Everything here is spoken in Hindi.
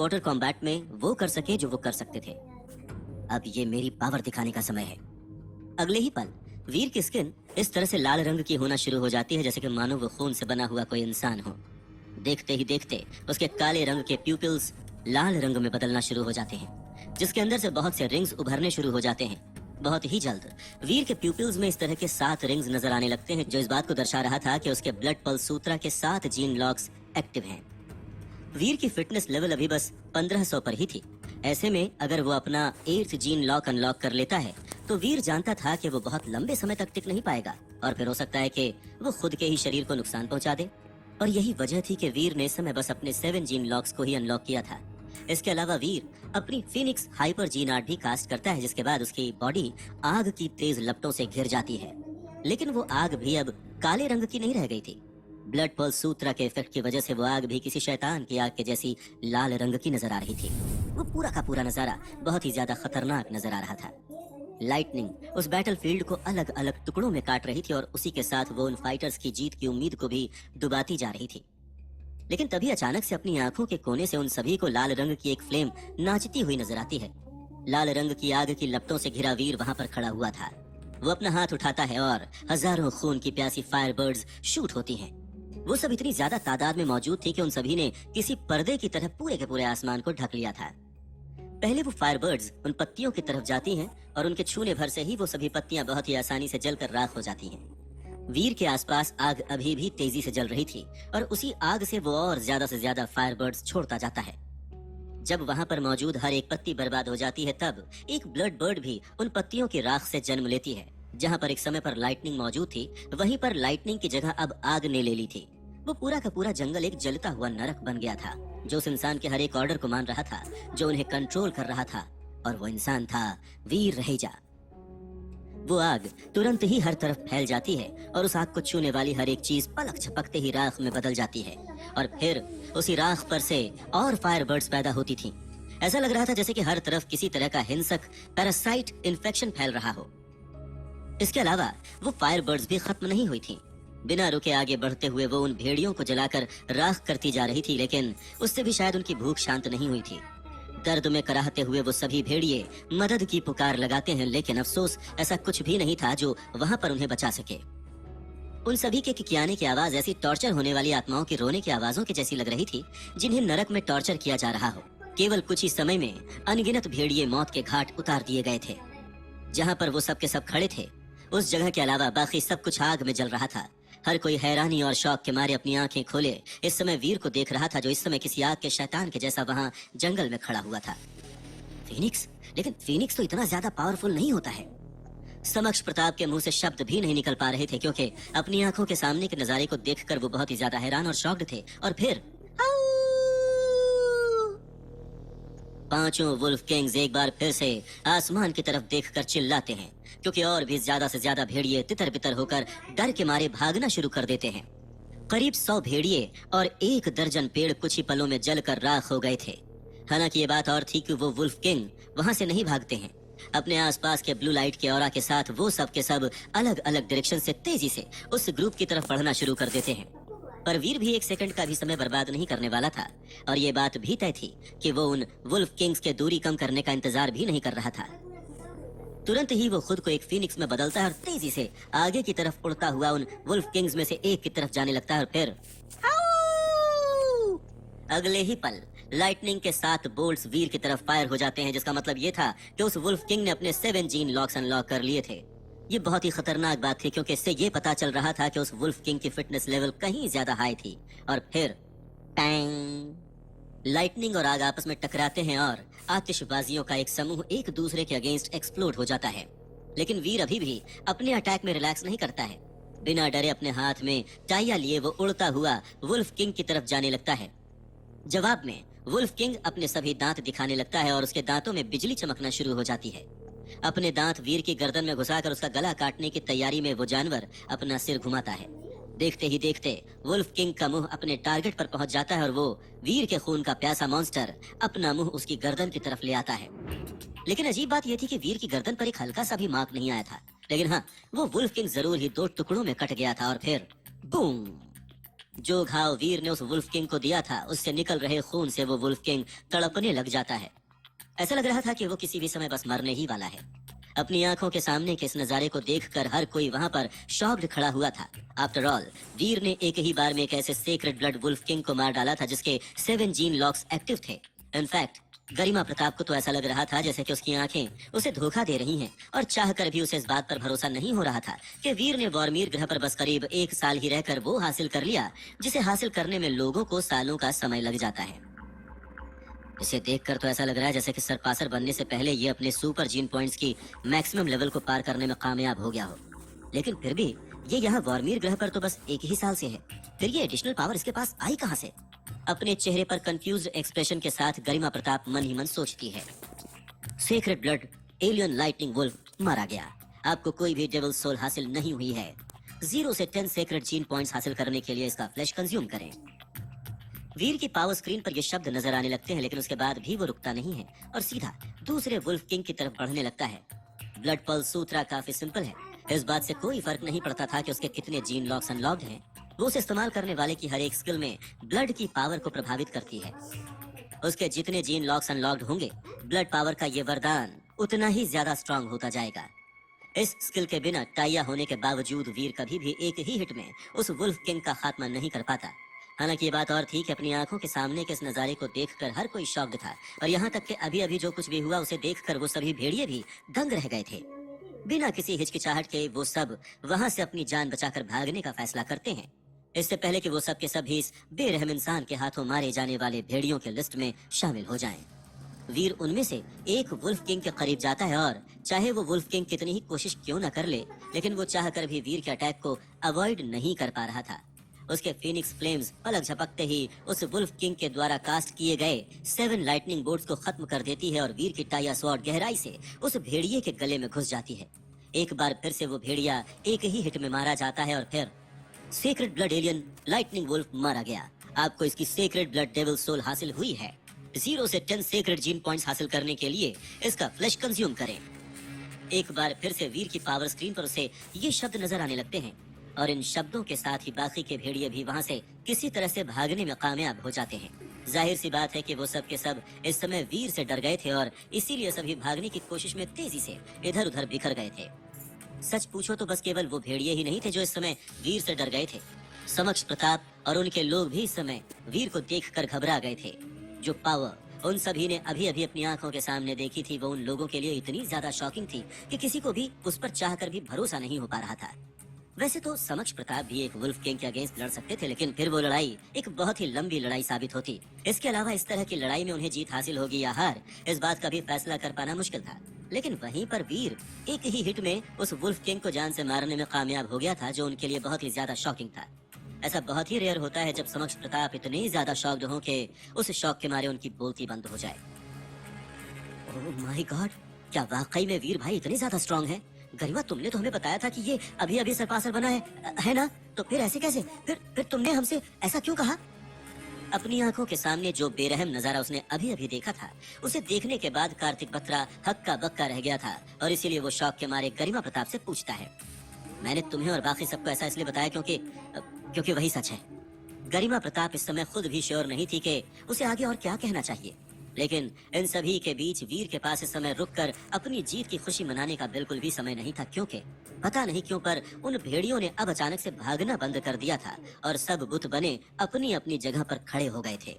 क्वार्टर कॉम्बैट में वो कर सके जो वो कर सकते थे। अब ये मेरी पावर दिखाने का समय है। अगले ही पल वीर की स्किन इस तरह से लाल रंग की होना शुरू हो जाती है जैसे कि मानो वो खून से बना हुआ कोई इंसान हो। देखते ही देखते उसके काले रंग के प्यूपिल्स लाल रंग में बदलना शुरू हो जाते हैं, जिसके अंदर से बहुत से रिंग्स उभरने शुरू हो जाते हैं। बहुत ही जल्द वीर के प्यूपिल्स में इस तरह के 7 रिंग्स नजर आने लगते हैं, जो इस बात को दर्शा रहा था कि उसके ब्लड पल्स सूत्रा के 7 जीन लॉक्स एक्टिव हैं। वीर की फिटनेस लेवल अभी बस 1500 पर ही थी। ऐसे में अगर वो अपना 8th जीन लॉक अनलॉक कर लेता है तो वीर जानता था कि वो बहुत लंबे समय तक टिक नहीं पाएगा और फिर हो सकता है कि वो खुद के ही शरीर को नुकसान पहुंचा दे। और यही वजह थी कि वीर ने इस समय बस अपने 7 जीन लॉक्स को ही अनलॉक किया था। इसके अलावा वीर अपनी फिनिक्स हाइपर जीन आर्ट भी कास्ट करता है, जिसके बाद उसकी बॉडी आग की तेज लपटों से घिर जाती है। लेकिन वो आग भी अब काले रंग की नहीं रह गई थी। ब्लड पल्स सूत्रा के इफेक्ट की वजह से वो आग भी किसी शैतान की आग के जैसी लाल रंग की नजर आ रही थी। वो पूरा का पूरा नजारा बहुत ही ज्यादा खतरनाक नजर आ रहा था। लाइटनिंग उस बैटलफील्ड को अलग अलग टुकड़ों में काट रही थी और उसी के साथ वो उन फाइटर्स की जीत की उम्मीद को भी डुबाती जा रही थी। लेकिन तभी अचानक से अपनी आंखों के कोने से उन सभी को लाल रंग की एक फ्लेम नाचती हुई नजर आती है। लाल रंग की आग की लपटों से घिरा वीर वहां पर खड़ा हुआ था। वो अपना हाथ उठाता है और हजारों खून की प्यासी फायर बर्ड्स शूट होती हैं। वो सब इतनी ज्यादा तादाद में मौजूद थी कि उन सभी ने किसी पर्दे की तरह पूरे के पूरे आसमान को ढक लिया था। पहले वो फायर बर्ड्स उन पत्तियों की तरफ जाती हैं और उनके छूने भर से ही वो सभी पत्तियां बहुत ही आसानी से जलकर राख हो जाती हैं। वीर के आसपास आग अभी भी तेजी से जल रही थी और उसी आग से वो और ज्यादा से ज्यादा फायर बर्ड्स छोड़ता जाता है। जब वहां पर मौजूद हर एक पत्ती बर्बाद हो जाती है तब एक ब्लड बर्ड भी उन पत्तियों की राख से जन्म लेती है। जहां पर एक समय पर लाइटनिंग मौजूद थी, वहीं पर लाइटनिंग की जगह अब आग ने ले ली थी। वो पूरा का पूरा जंगल एक जलता हुआ नरक बन गया था, जो उस इंसान के हर एक ऑर्डर को मान रहा था, जो उन्हें कंट्रोल कर रहा था, और वो इंसान था वीर रहेजा। वो आग तुरंत ही हर तरफ फैल जाती है और उस आग को छूने वाली हर एक चीज पलक झपकते ही राख में बदल जाती है और फिर उसी राख पर से और फायर बर्ड्स पैदा होती थीं। ऐसा लग रहा था जैसे कि हर तरफ किसी तरह का हिंसक पैरासाइट इन्फेक्शन फैल रहा हो। इसके अलावा वो फायर बर्ड्स भी खत्म नहीं हुई थीं। बिना रुके आगे बढ़ते हुए वो उन भेड़ियों को जलाकर राख करती जा रही थी, लेकिन उससे भी शायद उनकी भूख शांत नहीं हुई थी। दर्द में कराहते हुए वो सभी भेड़िए मदद की पुकार लगाते हैं, लेकिन अफसोस ऐसा कुछ भी नहीं था जो वहां पर उन्हें बचा सके। उन सभी के किकियाने की आवाज ऐसी टॉर्चर होने वाली आत्माओं की रोने की आवाजों की जैसी लग रही थी, जिन्हें नरक में टॉर्चर किया जा रहा हो। केवल कुछ ही समय में अनगिनत भेड़िए मौत के घाट उतार दिए गए थे। जहां पर वो सब के सब खड़े थे, उस जगह के अलावा बाकी सब कुछ आग में जल रहा था। हर कोई हैरानी और शौक के मारे अपनी आंखें खोले इस समय वीर को देख रहा था, जो इस समय किसी आग के शैतान के जैसा वहां जंगल में खड़ा हुआ था। फीनिक्स? लेकिन फीनिक्स तो इतना ज्यादा पावरफुल नहीं होता है। समक्ष प्रताप के मुंह से शब्द भी नहीं निकल पा रहे थे, क्योंकि अपनी आंखों के सामने के नजारे को देखकर वो बहुत ही ज्यादा हैरान और शॉक्ड थे। और फिर पांचों वुल्फ किंग्स एक बार फिर से आसमान की तरफ देखकर चिल्लाते हैं, क्योंकि और भी ज्यादा से ज्यादा भेड़िए तितर बितर होकर डर के मारे भागना शुरू कर देते हैं। करीब 100 भेड़िए और 1 दर्जन पेड़ कुछ ही पलों में जलकर राख हो गए थे। हालांकि ये बात और थी कि वो वुल्फ किंग वहां से नहीं भागते हैं। अपने आसपास के ब्लू लाइट के ऑरा के साथ वो सब के सब अलग अलग डायरेक्शन से तेजी से उस ग्रुप की तरफ बढ़ना शुरू कर देते हैं। पर वीर भी 1 सेकंड का भी समय बर्बाद नहीं करने वाला था, और ये बात भी तय थी कि वो उन वुल्फ किंग्स के दूरी कम करने का इंतजार भी नहीं कर रहा था। तुरंत ही वो खुद को एक फीनिक्स में बदलता है और तेजी से आगे की तरफ उड़ता हुआ उन वुल्फ किंग्स में से एक की तरफ जाने लगता है। और फिर अगले ही पल लाइटनिंग के 7 बोल्ट्स वीर की तरफ फायर हो जाते हैं, जिसका मतलब ये था कि उस वुल्फ किंग ने अपने 7 जीन लॉक्स अनलॉक कर लिए थे। ये बहुत ही खतरनाक बात थी, क्योंकि इससे ये पता चल रहा था कि उस वुल्फ किंग की फिटनेस लेवल कहीं ज्यादा हाई थी। और फिर टैंग, लाइटनिंग और आग आपस में टकराते हैं और आतिशबाजियों का एक समूह एक दूसरे के अगेंस्ट एक्सप्लोड हो जाता है। लेकिन वीर अभी भी अपने अटैक में रिलैक्स नहीं करता है। बिना डरे अपने हाथ में टाइया लिए वो उड़ता हुआ वुल्फ किंग की तरफ जाने लगता है। जवाब में वुल्फ किंग अपने सभी दांत दिखाने लगता है और उसके दांतों में बिजली चमकना शुरू हो जाती है। अपने दांत वीर की गर्दन में घुसाकर उसका गला काटने की तैयारी में वो जानवर अपना सिर घुमाता है। देखते ही देखते वुल्फ किंग का मुंह अपने टारगेट पर पहुंच जाता है और वो वीर के खून का प्यासा मॉन्स्टर अपना मुंह उसकी गर्दन की तरफ ले आता है। लेकिन अजीब बात यह थी कि वीर की गर्दन पर एक हल्का सा भी मार्क नहीं आया था। लेकिन हाँ, वो वुल्फ किंग जरूर ही 2 टुकड़ों में कट गया था और फिर बूम, जो घाव वीर ने उस वुल्फ किंग को दिया था उससे निकल रहे खून से वो वुल्फ किंग तड़पने लग जाता है। ऐसा लग रहा था कि वो किसी भी समय बस मरने ही वाला है। अपनी आंखों के सामने के इस नजारे को देखकर हर कोई वहां पर शॉक्ड खड़ा हुआ था। आफ्टर ऑल वीर ने एक ही बार में एक ऐसे सेक्रेड ब्लड वुल्फ किंग को मार डाला था जिसके 7 जीन लॉक्स एक्टिव थे। इनफैक्ट गरिमा प्रताप को तो ऐसा लग रहा था जैसे कि उसकी आंखें उसे धोखा दे रही हैं और चाहकर भी उसे इस बात पर भरोसा नहीं हो रहा था कि वीर ने वॉरमीर ग्रह पर बस करीब 1 साल ही रहकर वो हासिल कर लिया जिसे हासिल करने में लोगों को सालों का समय लग जाता है। इसे देखकर तो ऐसा लग रहा है जैसे कि सरपासर बनने से पहले ये अपने सुपर जीन पॉइंट्स की मैक्सिमम लेवल को पार करने में कामयाब हो गया हो। लेकिन फिर भी ये यहाँ वॉरमीर ग्रह पर तो बस 1 ही साल से है, फिर ये एडिशनल पावर इसके पास आई कहाँ से? अपने चेहरे पर कंफ्यूज्ड एक्सप्रेशन के साथ गरिमा प्रताप मन ही मन सोचती है। Sacred blood alien lightning wolf मारा गया। आपको कोई भी डेविल सोल हासिल नहीं हुई है। 0 से 10 सेक्रेड जीन पॉइंट्स हासिल करने के लिए इसका फ्लैश कंज्यूम करें। वीर की पावर स्क्रीन पर ये शब्द नजर आने लगते हैं, लेकिन उसके बाद भी वो रुकता नहीं है और सीधा दूसरे वुल्फ किंग की तरफ बढ़ने लगता है। ब्लड पल्स सूत्रा काफी सिंपल है। इस बात से कोई फर्क नहीं पड़ता था कि उसके कितने जीन लॉक्स अनलॉक्ड हैं। वो उसे इस्तेमाल करने वाले की हर एक स्किल में ब्लड की पावर को प्रभावित करती है। उसके जितने जीन लॉक्स अनलॉक्ड होंगे, ब्लड पावर का ये वरदान उतना ही ज्यादा स्ट्रांग होता जाएगा। इस स्किल के बिना टाइया होने के बावजूद वीर कभी भी एक ही हिट में उस वुल्फ किंग का खात्मा नहीं कर पाता। हालांकि ये बात और थी कि अपनी आंखों के सामने के इस नजारे को देखकर हर कोई शॉक्ड था और यहाँ तक कि अभी अभी जो कुछ भी हुआ उसे देखकर वो सभी भेड़िए भी दंग रह गए थे। बिना किसी हिचकिचाहट के वो सब वहां से अपनी जान बचाकर भागने का फैसला करते हैं, इससे पहले कि वो सब के सभी इस बेरहम इंसान के हाथों मारे जाने वाले भेड़ियों के लिस्ट में शामिल हो जाएं। वीर उनमें से एक वुल्फ किंग के करीब जाता है और चाहे वो वुल्फ किंग कितनी ही कोशिश क्यों न कर ले, लेकिन वो चाहकर भी वीर के अटैक को अवॉइड नहीं कर पा रहा था। उसके फीनिक्स फ्लेम्स पलक झपकते ही उस वुल्फ किंग के द्वारा कास्ट किए गए 7 लाइटनिंग बोल्ट्स को खत्म कर देती है और वीर की टाइया स्वॉर्ड गहराई से उस भेड़िए के गले में घुस जाती है। एक बार फिर से वो भेड़िया एक ही हिट में मारा जाता है और फिर sacred blood alien lightning wolf मारा गया। आपको इसकी सेक्रेड ब्लड डेविल सोल हासिल हुई है। 0 से 10 सेक्रेड जीन पॉइंट्स हासिल करने के लिए इसका फ्लैश कंज्यूम करें। एक बार फिर से वीर की पावर स्क्रीन पर उसे ये शब्द नजर आने लगते हैं और इन शब्दों के साथ ही बाकी के भेड़िए भी वहां से किसी तरह से भागने में कामयाब हो जाते हैं। जाहिर सी बात है कि वो सब के सब इस समय वीर से डर गए थे और इसीलिए सभी भागने की कोशिश में तेजी से इधर उधर बिखर गए थे। सच पूछो तो बस केवल वो भेड़िए ही नहीं थे जो इस समय वीर से डर गए थे। समक्ष प्रताप और उनके लोग भी इस समय वीर को देखकर घबरा गए थे। जो पावर उन सभी ने अभी अभी अपनी आंखों के सामने देखी थी वो उन लोगों के लिए इतनी ज्यादा शॉकिंग थी कि किसी को भी उस पर चाहकर भी भरोसा नहीं हो पा रहा था। वैसे तो समक्ष प्रताप भी एक वुल्फ किंग के अगेंस्ट लड़ सकते थे, लेकिन फिर वो लड़ाई एक बहुत ही लंबी लड़ाई साबित होती। इसके अलावा इस तरह की लड़ाई में उन्हें जीत हासिल होगी या हार, इस बात का भी फैसला कर पाना मुश्किल था। लेकिन वहीं पर वीर एक ही हिट में उस वुल्फ किंग को जान से मारने में कामयाब हो गया था, जो उनके लिए बहुत ही ज्यादा शॉकिंग था। ऐसा बहुत ही रेयर होता है जब समक्ष प्रताप इतने ज्यादा शॉक्ड हो कि उस शॉक के मारे उनकी बोलती बंद हो जाए। ओह माय गॉड, क्या वाकई में वीर भाई इतने ज्यादा स्ट्रांग है? गरिमा, तुमने तो हमें बताया था कि ये अभी अभी सरपासर बना है ना? तो फिर ऐसे कैसे? फिर तुमने हमसे ऐसा क्यों कहा? अपनी आंखों के सामने जो बेरहम नजारा उसने अभी अभी देखा था, उसे देखने के बाद कार्तिक बत्रा हक्का बक्का रह गया था और इसीलिए वो शौक के मारे गरिमा प्रताप से पूछता है। मैंने तुम्हें और बाकी सबको ऐसा इसलिए बताया क्योंकि वही सच है। गरिमा प्रताप इस समय खुद भी श्योर नहीं थी कि उसे आगे और क्या कहना चाहिए, लेकिन इन सभी के बीच वीर के पास इस समय रुककर अपनी जीत की खुशी मनाने का बिल्कुल भी समय नहीं था, क्योंकि पता नहीं क्यों पर उन भेड़ियों ने अब अचानक से भागना बंद कर दिया था और सब बुत बने अपनी अपनी जगह पर खड़े हो गए थे।